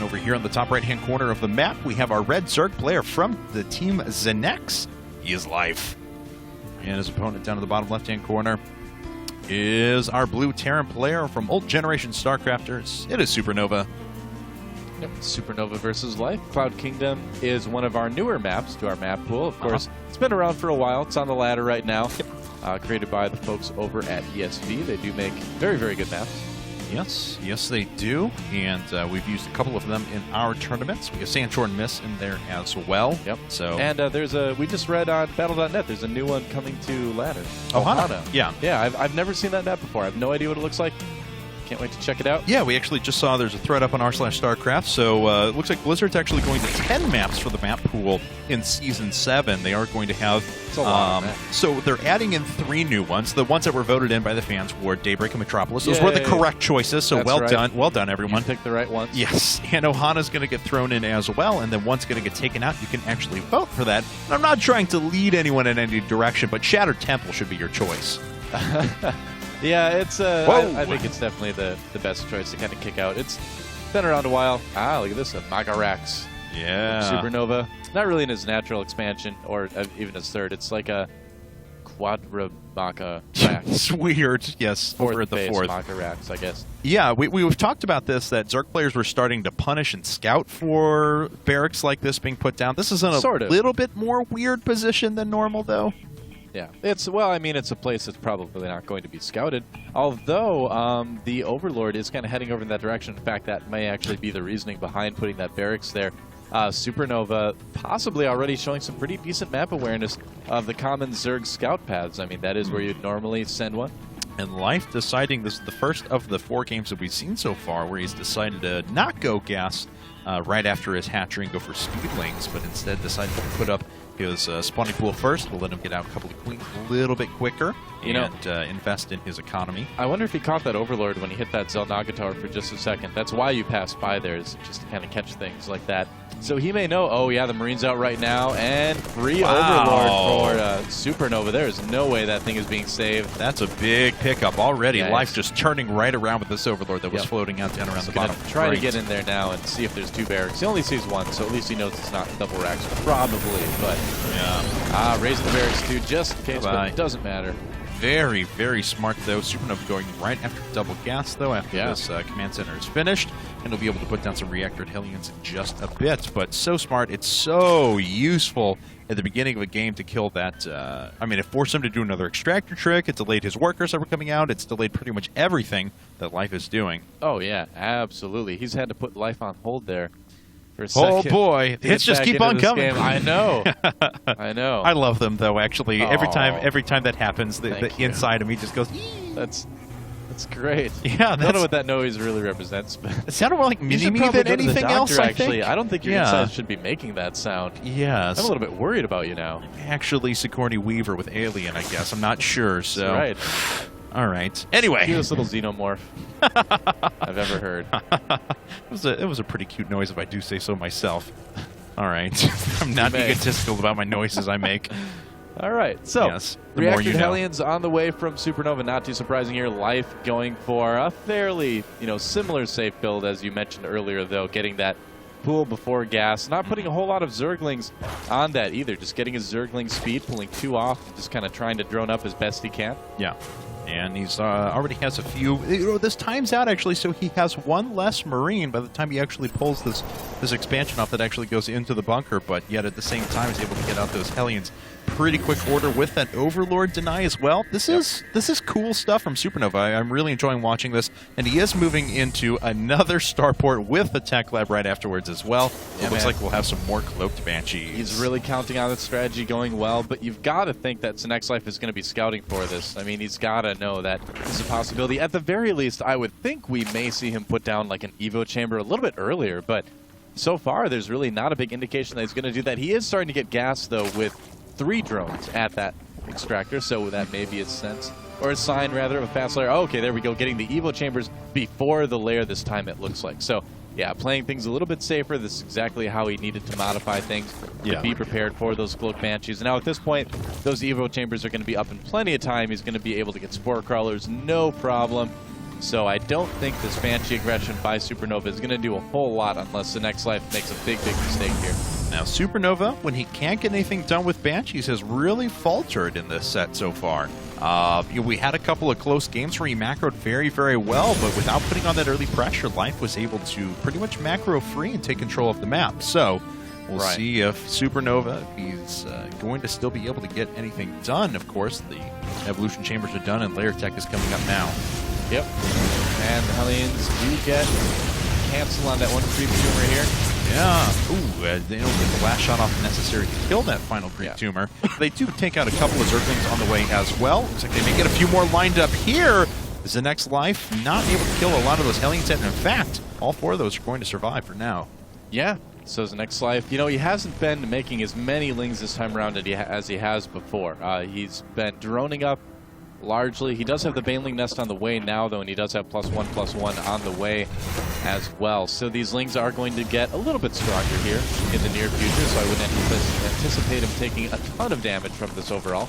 over here in the top right-hand corner of the map, we have our red Zerg player from the team ZeNEX.Life. And his opponent down in the bottom left-hand corner is our blue Terran player from old generation StarCrafters. It is SuperNoVa. Yep, SuperNoVa versus Life. Cloud Kingdom is one of our newer maps to our map pool. Of course, it's been around for a while. It's on the ladder right now. Created by the folks over at ESV. They do make very, very good maps. Yes, they do. And we've used a couple of them in our tournaments. We have Sandshore and Miss in there as well. Yep. So and we just read on Battle.net, there's a new one coming to ladder. Ohana. Yeah. Yeah, I've never seen that map before. I have no idea what it looks like. Can't wait to check it out. Yeah, we actually just saw there's a thread up on r/StarCraft, so it looks like Blizzard's actually going to 10 maps for the map pool in Season 7. They are going to have... It's a lot of maps. So they're adding in 3 new ones. The ones that were voted in by the fans were Daybreak and Metropolis. Those were the correct choices, so well done, everyone. You picked the right ones. Yes, and Ohana's going to get thrown in as well, and then one's going to get taken out. You can actually vote for that. And I'm not trying to lead anyone in any direction, but Shattered Temple should be your choice. Yeah, it's. I think it's definitely the best choice to kind of kick out. It's been around a while. Ah, look at this, a Magarax. Yeah. SuperNoVa. Not really in his natural expansion or even his third. It's like a Quadramaka Rax. It's weird. Yes, over at the fourth. Magarax, I guess. Yeah, we've talked about this, that Zerg players were starting to punish and scout for barracks like this being put down. This is in a little bit more weird position than normal, though. Yeah, it's a place that's probably not going to be scouted. Although the Overlord is kind of heading over in that direction. In fact, that may actually be the reasoning behind putting that barracks there. SuperNoVa possibly already showing some pretty decent map awareness of the common Zerg scout paths. I mean, that is where you'd normally send one. And Life deciding, this is the first of the 4 games that we've seen so far where he's decided to not go gas right after his hatchery and go for speedlings, but instead decided to put up his spawning pool first. We'll let him get out a couple of queens a little bit quicker and invest in his economy. I wonder if he caught that Overlord when he hit that Zelnaga tower for just a second. That's why you passed by there, is just to kind of catch things like that. So he may know, oh yeah, the Marine's out right now, and free Overlord for SuperNoVa. There is no way that thing is being saved. That's a big pickup already. Yeah, Life just turning right around with this Overlord that was floating out down around the bottom. Try to get in there now and see if there's 2 barracks. He only sees 1, so at least he knows it's not double racks. Probably, but yeah. Raise the barracks too, just in case, but it doesn't matter. Very, very smart, though. SuperNoVa going right after double gas, though, after this command center is finished. And he'll be able to put down some reactored Hellions in just a bit. But so smart. It's so useful at the beginning of a game to kill that. I mean, it forced him to do another extractor trick. It delayed his workers that were coming out. It's delayed pretty much everything that Life is doing. Oh, yeah, absolutely. He's had to put Life on hold there. Oh boy, hits just keep on coming. I know. I know. I love them though. Actually, every time that happens, the inside of me just goes. That's great. Yeah, I don't know what that noise really represents, but it sounded more like Mini-Me than anything else. Actually, I don't think your insides should be making that sound. Yes, I'm a little bit worried about you now. Actually, Sigourney Weaver with Alien, I guess. I'm not sure. So right. All right. Anyway, cutest little xenomorph I've ever heard. It was a pretty cute noise, if I do say so myself. All right. I'm not egotistical about my noises I make. All right. So, reactored Hellions on the way from SuperNoVa. Not too surprising here. Life going for a fairly, similar safe build as you mentioned earlier, though, getting that pool before gas. Not putting a whole lot of Zerglings on that either. Just getting his Zergling speed, pulling 2 off, just kind of trying to drone up as best he can. Yeah. And he's already has a few. This times out actually, so he has 1 less Marine by the time he actually pulls this expansion off that actually goes into the bunker. But yet at the same time, he's able to get out those Hellions pretty quick order with that Overlord deny as well. This is cool stuff from SuperNoVa. I'm really enjoying watching this, and he is moving into another starport with the tech lab right afterwards as well. It looks like we'll have some more cloaked Banshees. He's really counting on that strategy going well, but you've got to think that ZeNEX.Life is going to be scouting for this. I mean, he's got to know that this is a possibility. At the very least, I would think we may see him put down like an Evo chamber a little bit earlier, but so far there's really not a big indication that he's going to do that. He is starting to get gas, though, with 3 drones at that extractor, so that may be a sense, or a sign rather, of a fast layer. Oh, okay, there we go, getting the Evo chambers before the layer this time, it looks like. So, yeah, playing things a little bit safer. This is exactly how he needed to modify things to be prepared for those Cloak Banshees. Now, at this point, those Evo chambers are going to be up in plenty of time. He's going to be able to get Spore Crawlers, no problem. So I don't think this Banshee aggression by SuperNoVa is going to do a whole lot unless ZeNEX.Life makes a big mistake here. Now, SuperNoVa, when he can't get anything done with Banshees, has really faltered in this set so far. We had a couple of close games where he macroed very, very well, but without putting on that early pressure, Life was able to pretty much macro free and take control of the map. So we'll see if SuperNoVa, if he's going to still be able to get anything done. Of course, the evolution chambers are done, and layer tech is coming up now. Yep. And the Hellions do get cancel on that one creep tumor here. Yeah. Ooh, they don't get the last shot off necessary to kill that final creep tumor. They do take out a couple of Zerglings on the way as well. Looks like they may get a few more lined up here. ZeNEX.Life not able to kill a lot of those Hellions, and in fact, all 4 of those are going to survive for now. Yeah. So ZeNEX.Life, you know, he hasn't been making as many lings this time around as he has before. He's been droning up largely. He does have the Baneling Nest on the way now, though, and he does have +1/+1 on the way as well. So these lings are going to get a little bit stronger here in the near future, so I wouldn't anticipate him taking a ton of damage from this overall.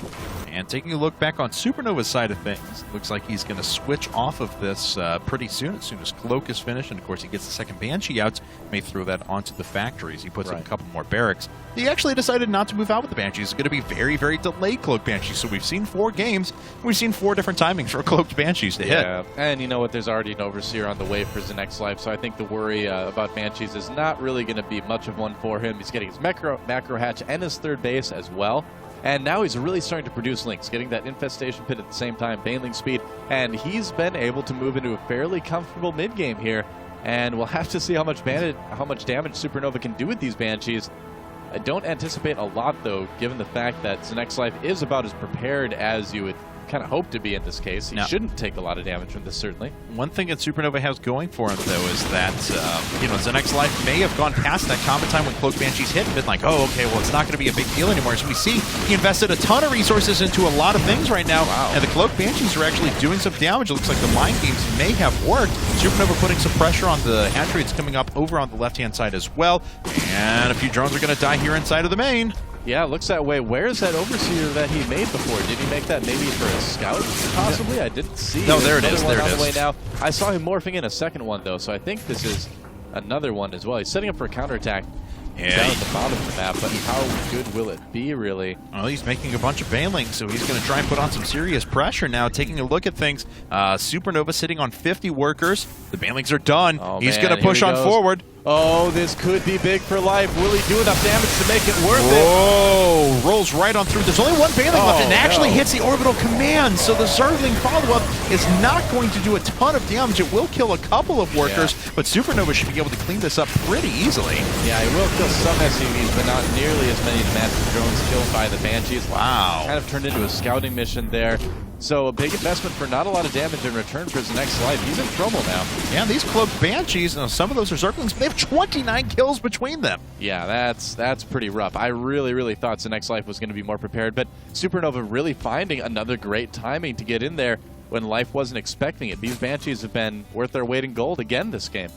And taking a look back on SuperNoVa's side of things, looks like he's going to switch off of this pretty soon as Cloak is finished, and of course he gets the second Banshee out, may throw that onto the factories. He puts in a couple more barracks. He actually decided not to move out with the Banshees. It's going to be very, very delayed Cloak Banshees, so we've seen 4 games, we've seen 4 different timings for Cloaked Banshees to hit. Yeah, and you know what, there's already an Overseer on the way for ZeNEX.Life, so I think the worry about Banshees is not really going to be much of one for him. He's getting his macro hatch and his 3rd base as well. And now he's really starting to produce links, getting that infestation pit at the same time, Baneling speed, and he's been able to move into a fairly comfortable mid-game here. And we'll have to see how much damage SuperNoVa can do with these Banshees. I don't anticipate a lot, though, given the fact that ZeNEX.Life is about as prepared as you would kind of hope to be in this case. He shouldn't take a lot of damage from this, certainly. One thing that SuperNoVa has going for him, though, is that, ZeNEX.Life may have gone past that combat time when Cloak Banshees hit and been like, oh, okay, well, it's not going to be a big deal anymore. As we see, he invested a ton of resources into a lot of things right now, and the Cloak Banshees are actually doing some damage. It looks like the mind games may have worked. SuperNoVa putting some pressure on the hatch rates coming up over on the left-hand side as well, and a few drones are going to die here inside of the main. Yeah, it looks that way. Where's that Overseer that he made before? Did he make that maybe for a scout, possibly? I didn't see. No, there it is. There it is. On the way now. I saw him morphing in a second one, though, so I think this is another one as well. He's setting up for a counterattack down at the bottom of the map, but how good will it be, really? Well, he's making a bunch of Banelings, so he's going to try and put on some serious pressure now. Taking a look at things, SuperNoVa sitting on 50 workers. The Banelings are done. He's going to push on forward. Oh, this could be big for Life. Will he do enough damage to make it worth it? Whoa! Rolls right on through. There's only one Baneling left, and actually hits the orbital command. So the Zergling follow-up is not going to do a ton of damage. It will kill a couple of workers, but SuperNoVa should be able to clean this up pretty easily. Yeah, he will kill some SUVs, but not nearly as many massive drones killed by the Banshees. Wow. Kind of turned into a scouting mission there. So a big investment for not a lot of damage in return for ZeNEX.Life. He's in trouble now. Yeah, these Cloaked Banshees, some of those are Zerglings, they have 29 kills between them. Yeah, that's pretty rough. I really thought ZeNEX.Life was going to be more prepared, but SuperNoVa really finding another great timing to get in there when Life wasn't expecting it. These Banshees have been worth their weight in gold again this game.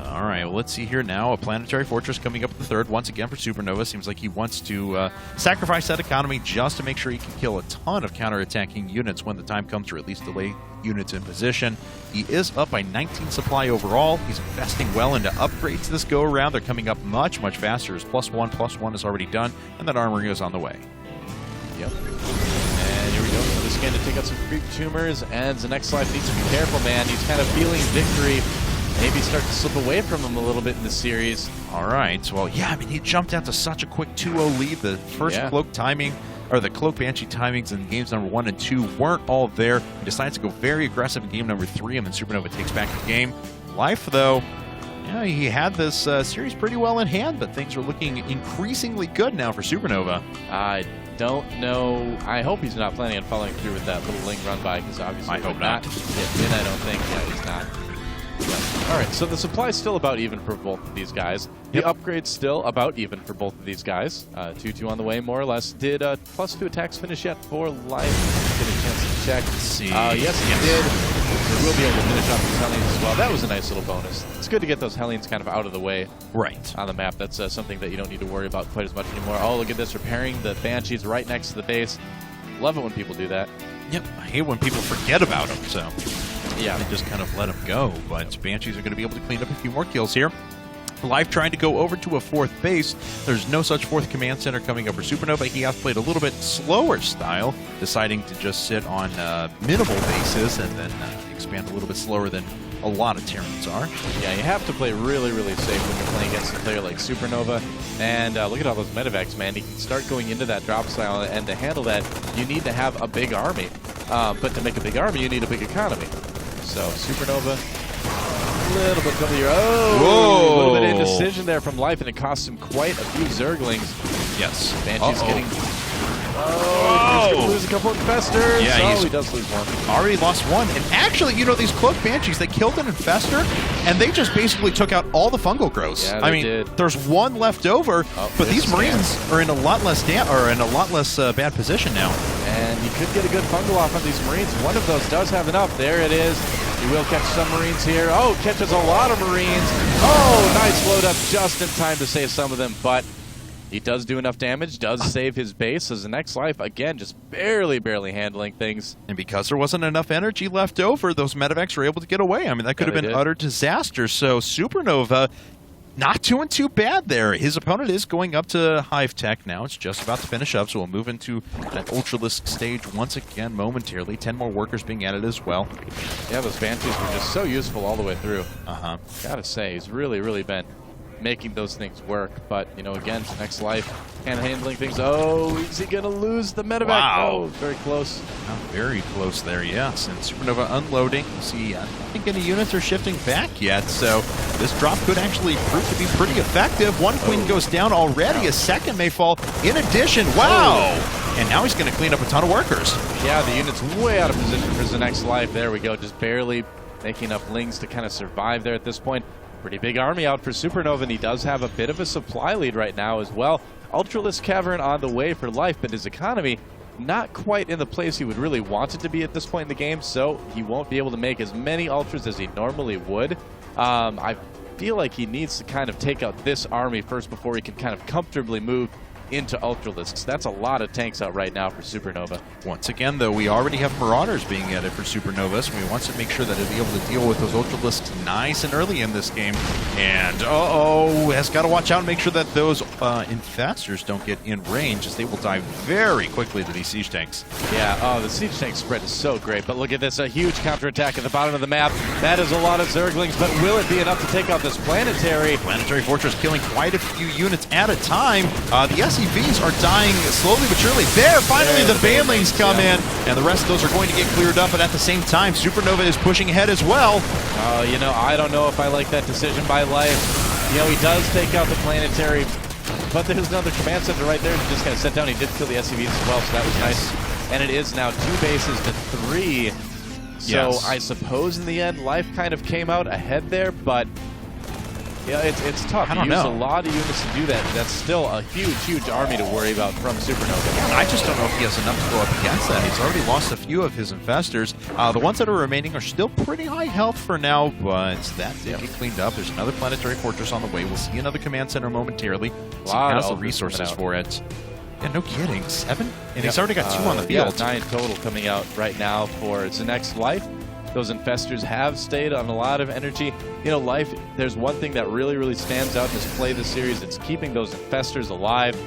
All right, well, let's see here now. A Planetary Fortress coming up at the 3rd once again for SuperNoVa. Seems like he wants to sacrifice that economy just to make sure he can kill a ton of counterattacking units when the time comes, or at least delay units in position. He is up by 19 supply overall. He's investing well into upgrades this go-around. They're coming up much faster. His +1/+1 is already done, and that armory is on the way. Yep. And here we go. This game to take out some creep tumors, and ZeNEX.Life needs to be careful, man. He's kind of feeling victory. Maybe start to slip away from him a little bit in the series. All right. Well, yeah, I mean, he jumped out to such a quick 2-0 lead. The first Cloak timing, or the Cloak Banshee timings in games number 1 and 2 weren't all there. He decides to go very aggressive in game number 3, and then SuperNoVa takes back the game. Life, though, yeah, he had this series pretty well in hand, but things are looking increasingly good now for SuperNoVa. I don't know. I hope he's not planning on following through with that little Ling run by, because obviously I hope not. I don't think. Yeah, he's not. All right, so the supply's still about even for both of these guys. The upgrade's still about even for both of these guys. 2-2 on the way, more or less. Did +2 attacks finish yet for Life? Get a chance to check. Let's see. Yes, it did. So we'll be able to finish off these Hellions as well. That was a nice little bonus. It's good to get those Hellions kind of out of the way on the map. That's something that you don't need to worry about quite as much anymore. Oh, look at this, repairing the Banshees right next to the base. Love it when people do that. Yep, I hate when people forget about them, so... Yeah. and just kind of let him go. But Banshees are going to be able to clean up a few more kills here. Life trying to go over to a 4th base. There's no such 4th command center coming up for SuperNoVa. He has played a little bit slower style, deciding to just sit on minimal bases and then expand a little bit slower than a lot of Terrans are. Yeah, you have to play really, really safe when you're playing against a player like SuperNoVa. And look at all those medevacs, man. He can start going into that drop style, and to handle that, you need to have a big army. But to make a big army, you need a big economy. So SuperNoVa, a little bit double your... Oh! A little bit of indecision there from Life, and it costs him quite a few Zerglings. Yes. Banshee's getting... Oh, he's going to lose a couple of infestors. Yeah, he does lose one. Already lost one. And actually, you know, these Cloak Banshees, they killed an infestor, and they just basically took out all the fungal growths. Yeah, I mean, there's one left over, but these Marines are in a lot less bad position now. And he could get a good fungal off on these Marines. One of those does have enough. There it is. He will catch some Marines here. Oh, catches a lot of Marines. Oh, nice load up just in time to save some of them, but he does do enough damage, does save his base. So ZeNEX.Life, again, just barely handling things. And because there wasn't enough energy left over, those medevacs were able to get away. I mean, that could have been utter disaster. So SuperNoVa, not doing too bad there. His opponent is going up to Hive Tech now. It's just about to finish up, so we'll move into that Ultralisk stage once again momentarily. 10 more workers being added as well. Yeah, those Banshees were just so useful all the way through. Gotta say, he's really been making those things work. But, you know, again, ZeNEX.Life kind of handling things. Oh, is he going to lose the medevac? Wow. Oh, very close. Very close there, yes. And SuperNoVa unloading. See, I don't think any units are shifting back yet, so this drop could actually prove to be pretty effective. One Queen goes down already. A second may fall. In addition, wow! And now he's going to clean up a ton of workers. Yeah, the unit's way out of position for ZeNEX.Life. There we go, just barely making enough lings to kind of survive there at this point. Pretty big army out for SuperNoVa, and he does have a bit of a supply lead right now as well. Ultralisk Cavern on the way for Life, but his economy not quite in the place he would really want it to be at this point in the game, so he won't be able to make as many Ultras as he normally would. I feel like he needs to kind of take out this army first before he can kind of comfortably move into Ultralisks. That's a lot of tanks out right now for SuperNoVa. Once again, though, we already have Marauders being added for SuperNoVa, so we want to make sure that he'll be able to deal with those Ultralisks nice and early in this game. And, has got to watch out and make sure that those infestors don't get in range, as they will die very quickly to these siege tanks. Yeah, the siege tank spread is so great, but look at this, a huge counterattack at the bottom of the map. That is a lot of Zerglings, but will it be enough to take out this Planetary? Planetary Fortress killing quite a few units at a time. The SCVs are dying slowly but surely. There, finally the Banelings come in, and the rest of those are going to get cleared up, but at the same time, SuperNoVa is pushing ahead as well. You know, I don't know if I like that decision by Life. You know, he does take out the Planetary, but there's another command center right there to just kind of set down. He did kill the SCVs as well, so that was nice. And it is now 2 bases to 3. So I suppose in the end, Life kind of came out ahead there, but yeah, it's tough. You use a lot of units to do that. That's still a huge army to worry about from SuperNoVa. I just don't know if he has enough to go up against that. He's already lost a few of his infestors. The ones that are remaining are still pretty high health for now, but that did get cleaned up. There's another Planetary Fortress on the way. We'll see another command center momentarily. So he has the resources for it. Yeah, no kidding. 7? And he's already got 2 on the field. Yeah, 9 total coming out right now for ZeNEX.Life. Those infestors have stayed on a lot of energy. You know, Life, there's one thing that really stands out in his play this series. It's keeping those infestors alive.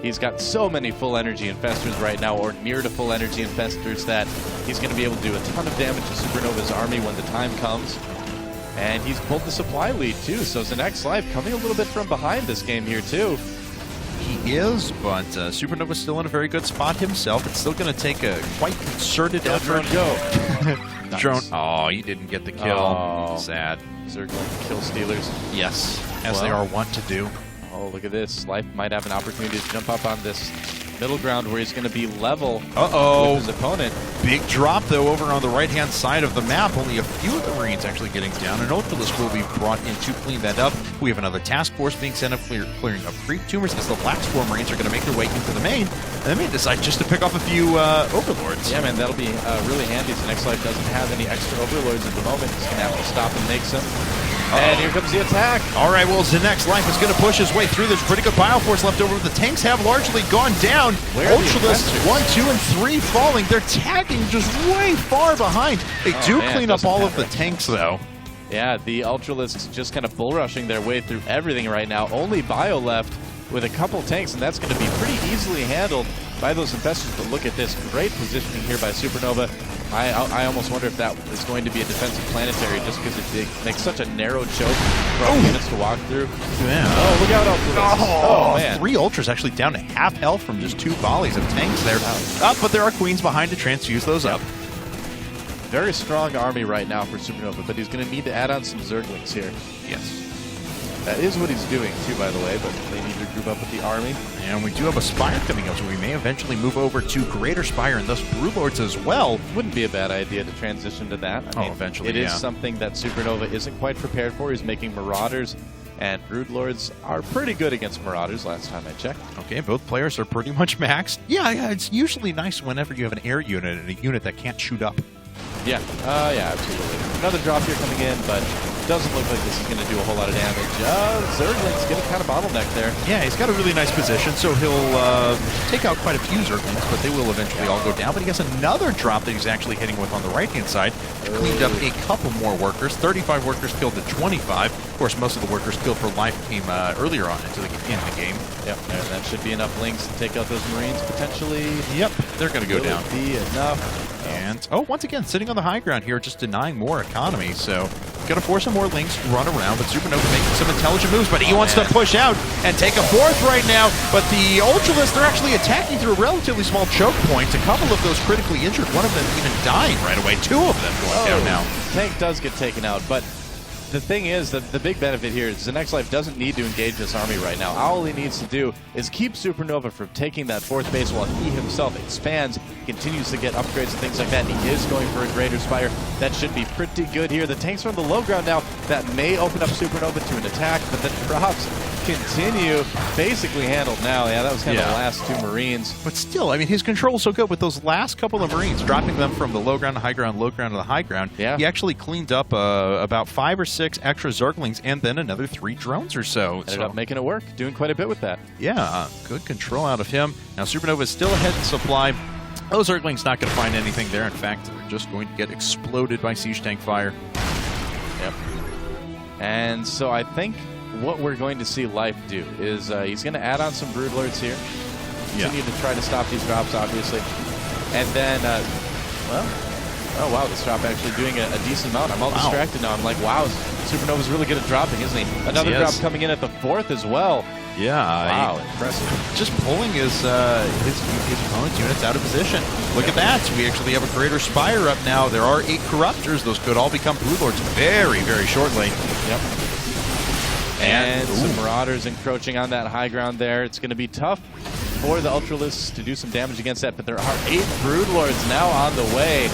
He's got so many full energy infestors right now, or near to full energy infestors, that he's going to be able to do a ton of damage to SuperNoVa's army when the time comes. And he's pulled the supply lead, too. So ZeNEX.Life coming a little bit from behind this game here, too. He is, but SuperNoVa's still in a very good spot himself. It's still going to take a quite concerted effort. Go. Nice. Drone. Oh, you didn't get the kill. Oh. Sad. Circle kill stealers. Yes, as they are wont to do. Oh, look at this. Life might have an opportunity to jump up on this middle ground where he's going to be level with his opponent. Big drop, though, over on the right-hand side of the map. Only a few of the Marines actually getting down. An Ultralisk will be brought in to clean that up. We have another task force being sent up, clearing up creep tumors, as the Black Spore Marines are going to make their way into the main. And they may decide just to pick off a few Overlords. Yeah, man, that'll be really handy. ZeNEX.Life doesn't have any extra Overlords at the moment. He's going to have to stop and make some. And here comes the attack. All right, well, ZeNEX.Life is going to push his way through. There's pretty good bioforce left over. The tanks have largely gone down. Ultralisk 1, 2, and 3 falling. They're tagging just way far behind. They do clean up all of the tanks, though. Yeah, the Ultralisks just kind of bull rushing their way through everything right now. Only bio left with a couple tanks, and that's going to be pretty easily handled by those infestors. But look at this great positioning here by SuperNoVa. I almost wonder if that is going to be a defensive planetary just because it makes such a narrow choke for units to walk through. Yeah. Oh, look out, Ultralisk. Oh, man. 3 Ultras actually down to half health from just 2 volleys of tanks there. But there are Queens behind to transfuse those up. Very strong army right now for SuperNoVa, but he's going to need to add on some Zerglings here. Yes. That is what he's doing, too, by the way, but they need to group up with the army. And we do have a Spire coming up, so we may eventually move over to Greater Spire and thus Broodlords as well. Wouldn't be a bad idea to transition to that. I mean, eventually, it is something that SuperNoVa isn't quite prepared for. He's making Marauders, and Broodlords are pretty good against Marauders last time I checked. Okay, both players are pretty much maxed. Yeah, it's usually nice whenever you have an air unit and a unit that can't shoot up. Yeah, yeah, absolutely. Another drop here coming in, but doesn't look like this is going to do a whole lot of damage. Zerglings getting kind of bottlenecked there. Yeah, he's got a really nice position, so he'll take out quite a few Zerglings, but they will eventually all go down. But he has another drop that he's actually hitting with on the right-hand side. Cleaned up a couple more workers. 35 workers killed to 25. Of course, most of the workers killed for life came earlier on into the game. Yep, and that should be enough links to take out those Marines potentially. Yep, they're going to go down. Be enough. And, once again, sitting on the high ground here, just denying more economy. So, going to force some more links to run around, but SuperNoVa making some intelligent moves, but he wants to push out and take a fourth right now. But the Ultralisk, they're actually attacking through a relatively small choke point. A couple of those critically injured, one of them even dying right away. 2 of them going down now. Tank does get taken out, but the thing is that the big benefit here is ZeNEX.Life doesn't need to engage this army right now. All he needs to do is keep SuperNoVa from taking that 4th base while he himself expands, continues to get upgrades and things like that. He is going for a Greater Spire. That should be pretty good here. The tanks are on the low ground now. That may open up SuperNoVa to an attack, but the drops continue. Basically handled now. Yeah, that was kind of the last 2 Marines. But still, I mean, his control is so good with those last couple of Marines, dropping them from the low ground to high ground, low ground to the high ground. Yeah. He actually cleaned up about 5 or 6 extra Zerglings and then another 3 drones or so. Ended up making it work, doing quite a bit with that. Yeah, good control out of him. Now, SuperNoVa is still ahead in supply. Those Zerglings not going to find anything there. In fact, they're just going to get exploded by siege tank fire. Yep. And so I think what we're going to see Life do is he's going to add on some Broodlords here. Continue to try to stop these drops, obviously. And then, oh wow, this drop actually doing a decent amount. I'm all distracted now. I'm like, wow, SuperNoVa's really good at dropping, isn't he? Another drop coming in at the 4th as well. Yeah. Wow, impressive. Just pulling his opponent's units out of position. Look at that. So we actually have a Greater Spire up now. There are 8 Corruptors. Those could all become Broodlords very, very shortly. Yep. And some Marauders encroaching on that high ground there. It's going to be tough for the Ultralisks to do some damage against that, but there are 8 Broodlords now on the way.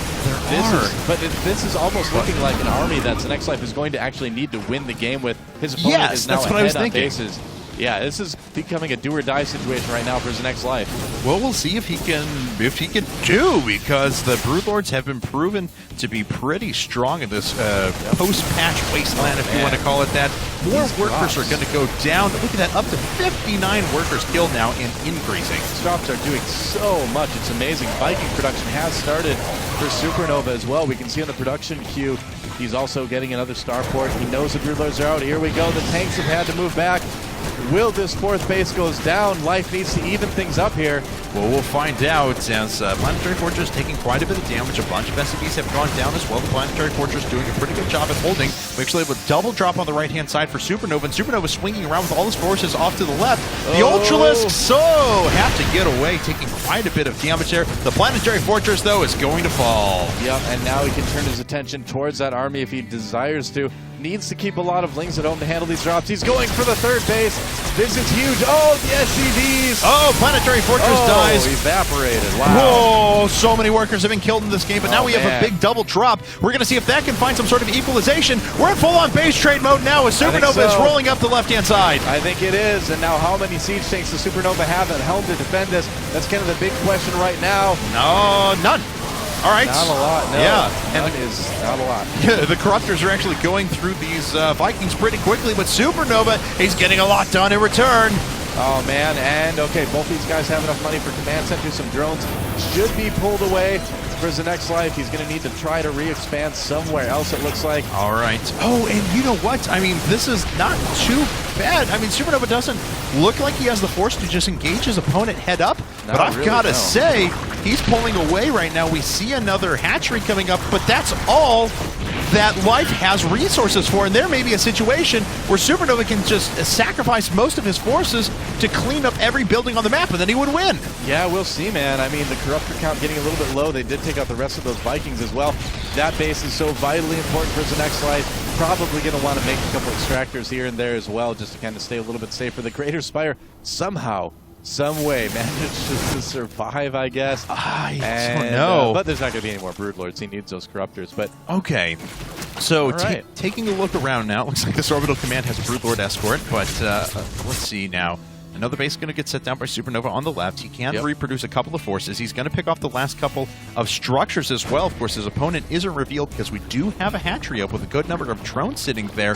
This is almost looking like an army that ZeNEX.Life is going to actually need to win the game with. His opponent is now ahead on bases. Yeah, this is becoming a do-or-die situation right now for ZeNEX.Life. Well, we'll see if he can do, because the Broodlords have been proven to be pretty strong in this post-patch wasteland, if you want to call it that. More workers are going to go down. Look at that, up to 59 workers killed now and increasing. These drops are doing so much. It's amazing. Viking production has started for SuperNoVa as well. We can see on the production queue, he's also getting another starport. He knows the Broodlords are out. Here we go. The tanks have had to move back. Will this 4th base goes down? Life needs to even things up here. Well, we'll find out, as Planetary Fortress taking quite a bit of damage. A bunch of SCVs have gone down as well. The Planetary Fortress doing a pretty good job at holding. We actually have a double drop on the right-hand side for SuperNoVa, and SuperNoVa swinging around with all his forces off to the left. The Ultralisks have to get away, taking quite a bit of damage there. The Planetary Fortress, though, is going to fall. Yep, and now he can turn his attention towards that army if he desires to. Needs to keep a lot of lings at home to handle these drops. He's going for the 3rd base. This is huge. Oh, the SCVs. Oh, Planetary Fortress dies. Evaporated. Wow. Whoa, so many workers have been killed in this game, but now we have a big double drop. We're going to see if that can find some sort of equalization. We're in full-on base trade mode now as SuperNoVa is rolling up the left-hand side. I think it is. And now how many siege tanks does SuperNoVa have at helm to defend this? That's kind of the big question right now. No, none. All right. Not a lot, no. Yeah. And it is not a lot. Yeah, the Corruptors are actually going through these Vikings pretty quickly, but SuperNoVa, he's getting a lot done in return. Oh, man. And, okay, both these guys have enough money for command centers. Some drones should be pulled away. For ZeNEX.Life, he's going to need to try to re-expand somewhere else, it looks like. All right. Oh, and you know what? I mean, this is not too bad. I mean, SuperNoVa doesn't look like he has the force to just engage his opponent head up. But I've got to say, he's pulling away right now. We see another hatchery coming up, but that's all that Life has resources for. And there may be a situation where SuperNoVa can just sacrifice most of his forces to clean up every building on the map, and then he would win. Yeah, we'll see, man. I mean, the Corruptor count getting a little bit low. They did take out the rest of those Vikings as well. That base is so vitally important for ZeNEX.Life. Probably going to want to make a couple extractors here and there as well, just to kind of stay a little bit safer. The Greater Spire somehow, some way, managed to survive, I guess. I don't know. But there's not going to be any more Broodlords. He needs those Corruptors. But okay. So right. taking a look around now, it looks like this Orbital Command has a Broodlord escort, but let's see now. Another base is going to get set down by SuperNoVa on the left. He can reproduce a couple of forces. He's going to pick off the last couple of structures as well. Of course, his opponent isn't revealed because we do have a hatchery up with a good number of drones sitting there.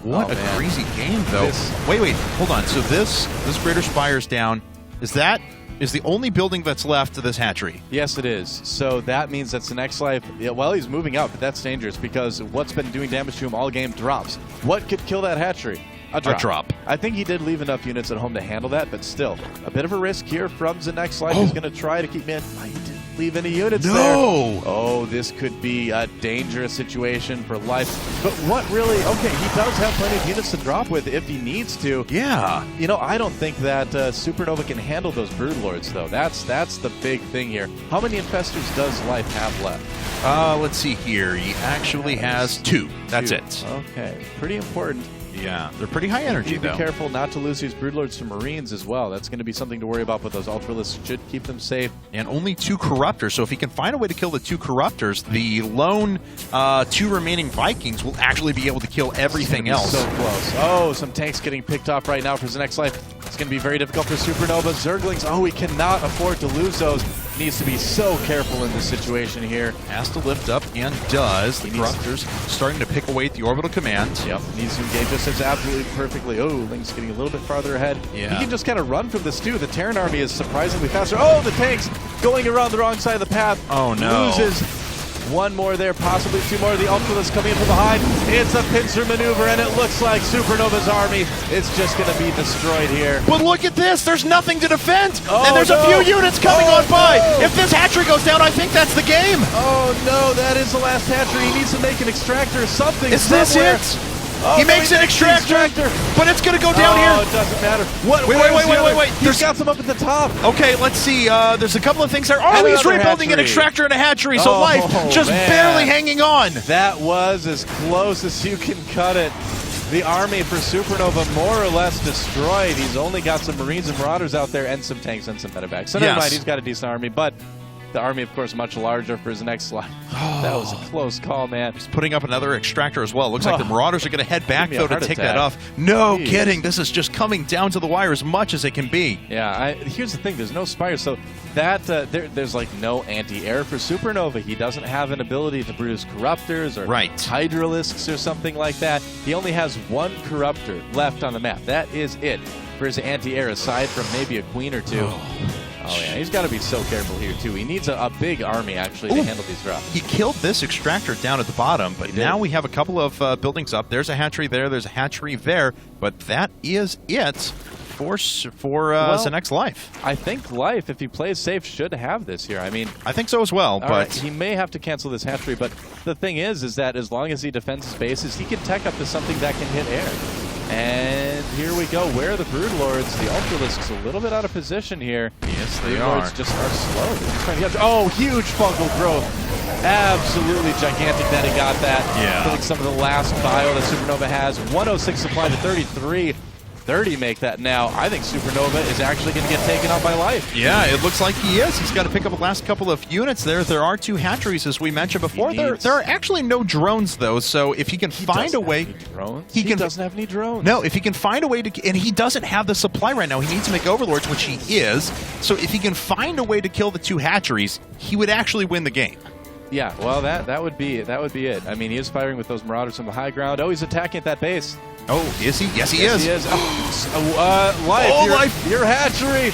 What a crazy game, though. Wait, hold on. So this Greater Spire's down. Is the only building that's left to this hatchery? Yes, it is. So that means that ZeNEX.Life, well, he's moving out, but that's dangerous because what's been doing damage to him all game drops. What could kill that hatchery? A drop. I think he did leave enough units at home to handle that, but still, a bit of a risk here from ZeNEX.Life. He's going to try to keep in. He didn't leave any units there. Oh, this could be a dangerous situation for Life. But what really, okay, he does have plenty of units to drop with if he needs to. Yeah. You know, I don't think that SuperNoVa can handle those Broodlords, though. That's the big thing here. How many Infestors does Life have left? Let's see here. He actually has 2. That's it. Okay, pretty important. Yeah, they're pretty high energy, though. Be careful not to lose these Broodlords to Marines as well. That's going to be something to worry about, but those Ultralisks should keep them safe. And only 2 Corruptors, so if he can find a way to kill the 2 Corruptors, the lone 2 remaining Vikings will actually be able to kill everything else. So close. Oh, some tanks getting picked off right now for ZeNEX.Life. It's going to be very difficult for SuperNoVa. Zerglings, oh, he cannot afford to lose those. Needs to be so careful in this situation here. Has to lift up and does. The Corruptors starting to pick away at the Orbital Command. Yep, needs to engage us absolutely perfectly. Oh, Ling's getting a little bit farther ahead. Yeah. He can just kind of run from this too. The Terran army is surprisingly faster. Oh, the tanks going around the wrong side of the path. Oh, no. Loses one more there, possibly 2 more. The Ultralisks coming in from behind. It's a pincer maneuver, and it looks like SuperNoVa's army is just going to be destroyed here. But look at this. There's nothing to defend. Oh, and there's no. a few units coming on by. No. If this hatchery goes down, I think that's the game. Oh, no. That is the last hatchery. He needs to make an extractor or something. Is this it? Oh, he makes an extractor, but it's going to go down here. Oh, it doesn't matter. Wait. He's got some up at the top. Okay, let's see. There's a couple of things there. Oh, he's rebuilding an extractor and a hatchery, so Life just barely hanging on. That was as close as you can cut it. The army for SuperNoVa more or less destroyed. He's only got some Marines and Marauders out there and some tanks and some medevacs. So never mind, he's got a decent army, but the army, of course, much larger for his next slide. That was a close call, man. He's putting up another extractor as well. Looks like the Marauders are going to head back, though, to take that off. No kidding. This is just coming down to the wire as much as it can be. Yeah, here's the thing. There's no Spire, so that there's like no anti-air for SuperNoVa. He doesn't have an ability to produce Corruptors or Hydralisks or something like that. He only has 1 Corruptor left on the map. That is it for his anti-air, aside from maybe a Queen or 2. Oh, yeah, he's got to be so careful here, too. He needs a big army, actually, to handle these drops. He killed this extractor down at the bottom, but now we have a couple of buildings up. There's a hatchery there, there's a hatchery there, but that is it for ZeNEX.Life. I think Life, if he plays safe, should have this here. I mean, I think so as well, but he may have to cancel this hatchery, but the thing is that as long as he defends his bases, he can tech up to something that can hit air. And here we go. Where are the Broodlords? The Ultralisks a little bit out of position here. Yes, they are. Broodlords just are slow. They're just trying to get... Oh, huge fungal growth. Absolutely gigantic that he got that. Yeah. I think some of the last bio that SuperNoVa has. 106 supply to 33. 30 make that now. I think SuperNoVa is actually going to get taken out by Life. Yeah, it looks like he is. He's got to pick up the last couple of units there. There are 2 hatcheries, as we mentioned before. There are actually no drones, though, so if he can find a way... He doesn't have any drones. No, if he can find a way to... And he doesn't have the supply right now. He needs to make Overlords, which he is. So if he can find a way to kill the 2 hatcheries, he would actually win the game. Yeah, well, that would be it. I mean, he is firing with those Marauders from the high ground. Oh, he's attacking at that base. Oh, is he? Yes, he is. He is. Life, your hatchery.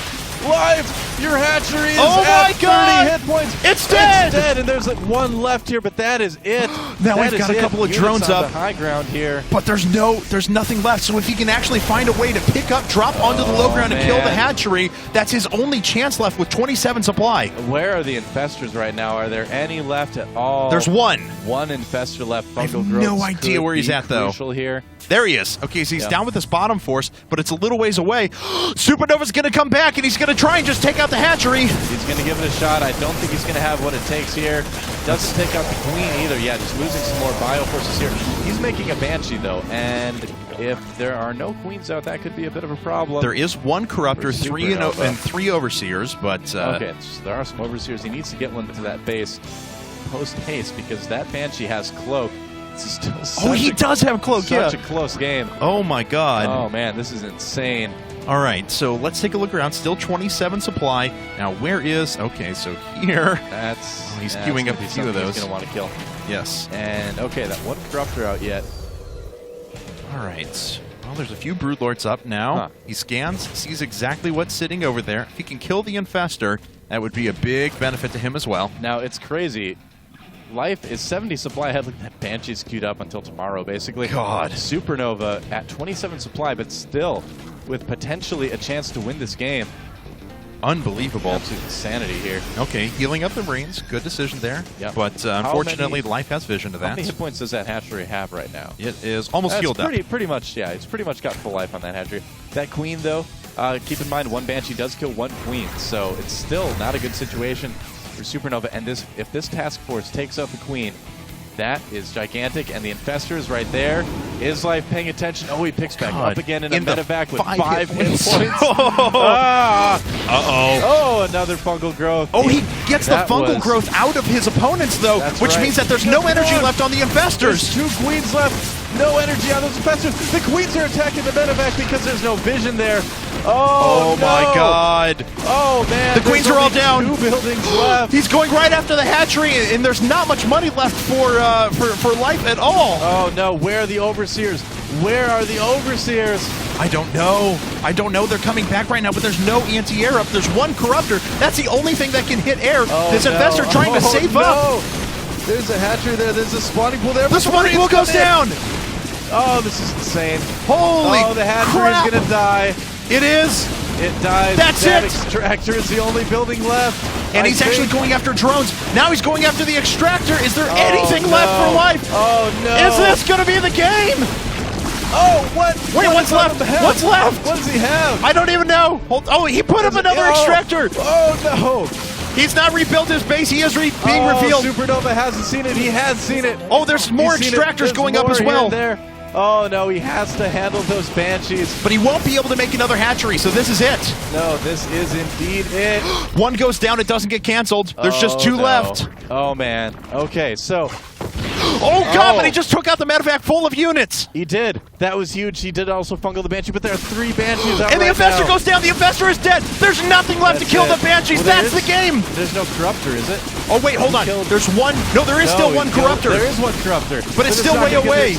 Life, your hatchery is at 30 hit points. It's dead. It's dead, and there's like 1 left here, but that is it. Now we've got a couple of drones up. The high ground here. But there's nothing left. So if he can actually find a way to pick up, drop onto the low ground and kill the hatchery, that's his only chance left with 27 supply. Where are the infestors right now? Are there any left at all? There's 1. 1 infestor left. I have no idea where he's at, though. Crucial here. There he is. Okay, so he's down with this bottom force, but it's a little ways away. SuperNoVa's going to come back, and he's going to try and just take out the hatchery. He's going to give it a shot. I don't think he's going to have what it takes here. Doesn't take out the queen either. Yeah, just losing some more bio forces here. He's making a Banshee, though, and if there are no queens out, that could be a bit of a problem. There is 1 Corruptor, 3 and 3 Overseers, but... okay, so there are some Overseers. He needs to get one to that base post-haste, because that Banshee has Cloak. Oh, he does have Cloak, Such a close game. Oh, my God. Oh, man, this is insane. All right, so let's take a look around. Still 27 supply. Now, where is... Okay, so here... he's queuing up a few of those. He's going to want to kill. Yes. And, okay, that 1 Corruptor out yet. All right. Well, there's a few Broodlords up now. He scans, sees exactly what's sitting over there. If he can kill the Infestor, that would be a big benefit to him as well. Now, it's crazy. Life is 70 supply ahead. Look at that Banshee's queued up until tomorrow, basically. God. SuperNoVa at 27 supply, but still with potentially a chance to win this game. Unbelievable. Absolute insanity here. Okay, healing up the Marines. Good decision there. Yep. But unfortunately, Life has vision to that. How many hit points does that hatchery have right now? It is almost healed up. Pretty much, yeah. It's pretty much got full life on that hatchery. That Queen, though, keep in mind, 1 Banshee does kill 1 Queen, so it's still not a good situation for SuperNoVa. And if this task force takes out the Queen, that is gigantic, and the Infestor is right there. Is Life paying attention? Oh, he picks back up again in a medevac with 5 hit points. Oh, another fungal growth. Oh, he gets the fungal growth out of his opponents, though, which means that there's no energy left on the Infestors. There's 2 Queens left. No energy on those Infestors. The Queens are attacking the medevac because there's no vision there. Oh, no. My God. Oh, man. The Queens are all down. 2 buildings left. He's going right after the hatchery, and there's not much money left for Life at all. Oh, no. Where are the Overseers? Where are the Overseers? I don't know. I don't know. They're coming back right now, but there's no anti-air up. There's 1 Corruptor. That's the only thing that can hit air. This Infestor trying to save up. There's a hatchery there. There's a spawning pool there. The spawning pool goes down. Oh, this is insane. Holy crap. Oh, the hatchery is going to die. It is. It dies. That's that it. Extractor is the only building left. And he's actually going after drones. Now he's going after the extractor. Is there anything left for Life? Oh, no. Is this going to be the game? Oh, what? Wait, what's left? What's left? What does he have? I don't even know. Oh, he put up another extractor. Oh, no. He's not rebuilt his base. He is being revealed. SuperNoVa hasn't seen it. He has seen it. Oh, there's more extractors going up as well. Oh, no, he has to handle those Banshees. But he won't be able to make another hatchery, so this is it. No, this is indeed it. 1 goes down, it doesn't get canceled. There's just 2 left. Oh, man. Okay, so... Oh, God, but he just took out the medevac full of units. He did. That was huge. He did also fungal the Banshee, but there are 3 Banshees out and the Infestor goes down. The Infestor is dead. There's nothing left to kill the Banshees. That's the game. There's no Corruptor, is it? Oh, wait, hold on. There's 1. No, there is still 1 Corruptor. There is 1 Corruptor. But it's still way away.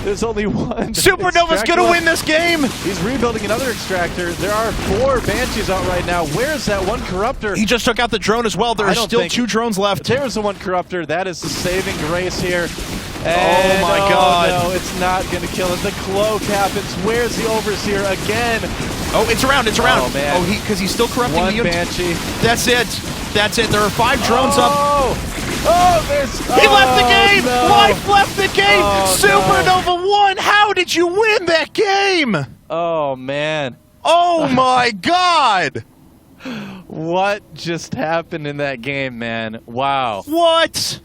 There's only 1. SuperNoVa's going to win this game. He's rebuilding another extractor. There are 4 Banshees out right now. Where's that 1 Corruptor? He just took out the drone as well. There are still 2 drones left. There's the 1 Corruptor. That is the saving grace here. And, oh, my God. No, it's not going to kill it. The cloak happens. Where's the Overseer again? Oh, it's around. It's around. Oh, man. Oh, because he's still corrupting the unit. 1 Banshee. That's it. That's it. There are 5 drones up. Oh, there's... He left the game! No. Life left the game! Oh, SuperNoVa won! How did you win that game? Oh, man. Oh, my God! What just happened in that game, man? Wow. What?